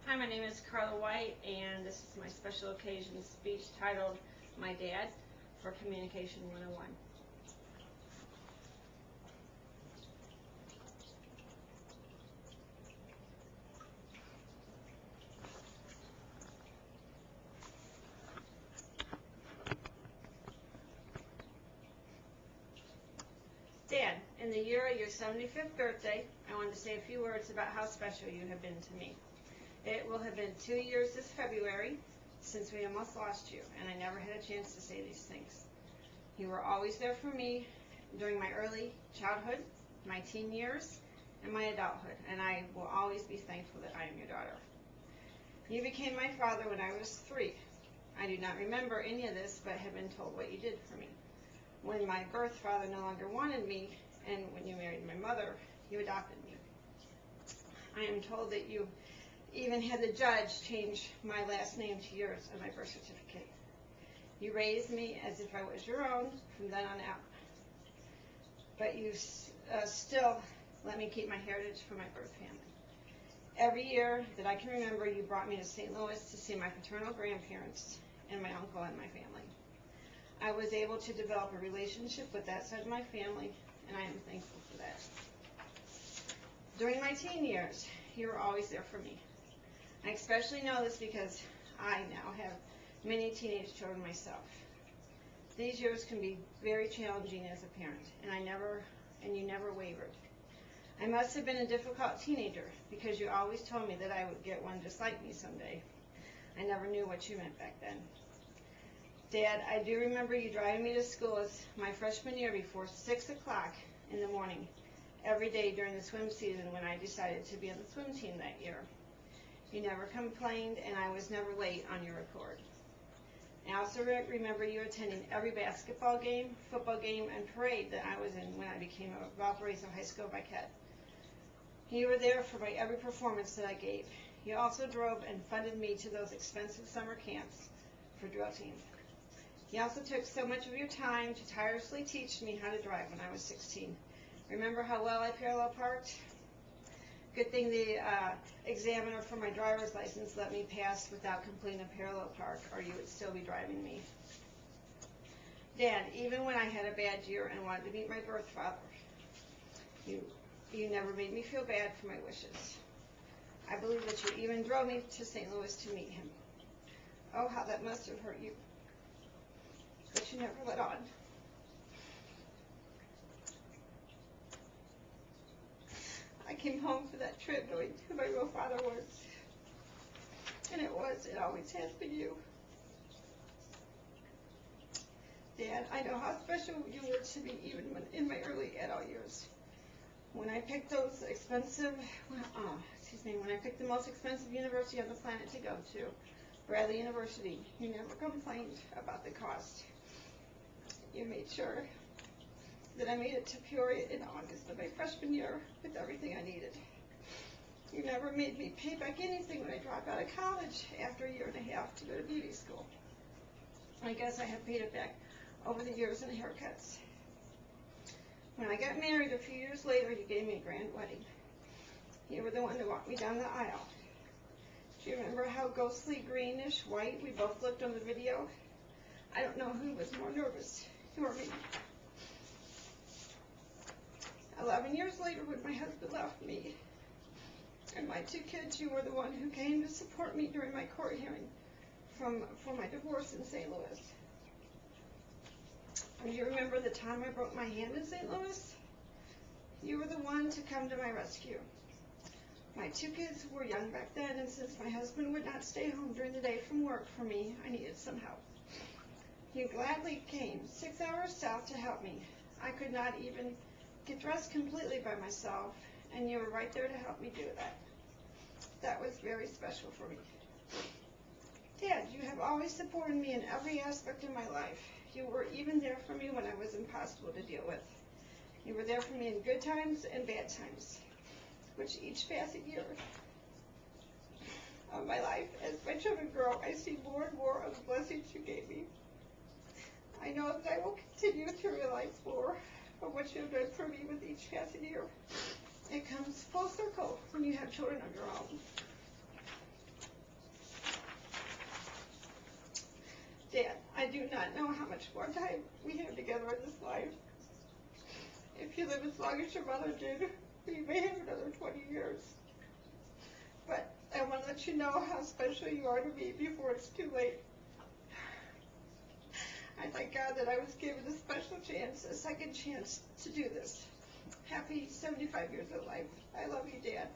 Hi, my name is Carla White, and this is my special occasion speech titled My Dad for Communication 101. Dad, in the year of your 75th birthday, I wanted to say a few words about how special you have been to me. It will have been 2 years this February since we almost lost you, and I never had a chance to say these things. You were always there for me during my early childhood, my teen years, and my adulthood, and I will always be thankful that I am your daughter. You became my father when I was 3. I do not remember any of this, but have been told what you did for me. When my birth father no longer wanted me, and when you married my mother, you adopted me. I am told that you even had the judge change my last name to yours on my birth certificate. You raised me as if I was your own from then on out. But you still let me keep my heritage from my birth family. Every year that I can remember, you brought me to St. Louis to see my paternal grandparents and my uncle and my family. I was able to develop a relationship with that side of my family, and I am thankful for that. During my teen years, you were always there for me. I especially know this because I now have many teenage children myself. These years can be very challenging as a parent, and you never wavered. I must have been a difficult teenager because you always told me that I would get one just like me someday. I never knew what you meant back then. Dad, I do remember you driving me to school as my freshman year before 6 o'clock in the morning every day during the swim season when I decided to be on the swim team that year. You never complained, and I was never late on your report. I also remember you attending every basketball game, football game, and parade that I was in when I became a Valparaiso High School Vicette. You were there for my every performance that I gave. You also drove and funded me to those expensive summer camps for drill team. You also took so much of your time to tirelessly teach me how to drive when I was 16. Remember how well I parallel parked? Good thing the examiner for my driver's license let me pass without completing a parallel park, or you would still be driving me. Dad, even when I had a bad year and wanted to meet my birth father, you never made me feel bad for my wishes. I believe that you even drove me to St. Louis to meet him. Oh, how that must have hurt you. But you never let on. I came home for that trip knowing who my real father was. And it always has been you. Dad, I know how special you were to me even in my early adult years. When I picked when I picked the most expensive university on the planet to go to, Bradley University, you never complained about the cost. You made sure that I made it to Peoria in August of my freshman year with everything I needed. You never made me pay back anything when I dropped out of college after a year and a half to go to beauty school. I guess I have paid it back over the years in haircuts. When I got married a few years later, you gave me a grand wedding. You were the one to walk me down the aisle. Do you remember how ghostly greenish white we both looked on the video? I don't know who was more nervous, you or me. 11 years later, when my husband left me and my 2 kids, you were the one who came to support me during my court hearing for my divorce in St. Louis. And you remember the time I broke my hand in St. Louis? You were the one to come to my rescue. My 2 kids were young back then, and since my husband would not stay home during the day from work for me, I needed some help. You gladly came 6 hours south to help me. I could not even get dressed completely by myself, and you were right there to help me do that. That was very special for me. Dad, you have always supported me in every aspect of my life. You were even there for me when I was impossible to deal with. You were there for me in good times and bad times, which each passing year of my life, as my children grow, I see more and more of the blessings you gave me. I know that I will continue to realize more of what you have done for me with each passing year. It comes full circle when you have children of your own. do not know how much more time we have together in this life. If you live as long as your mother did, you may have another 20 years. But I want to let you know how special you are to me before it's too late. I thank God that I was given a special chance, a second chance to do this. Happy 75 years of life. I love you, Dad.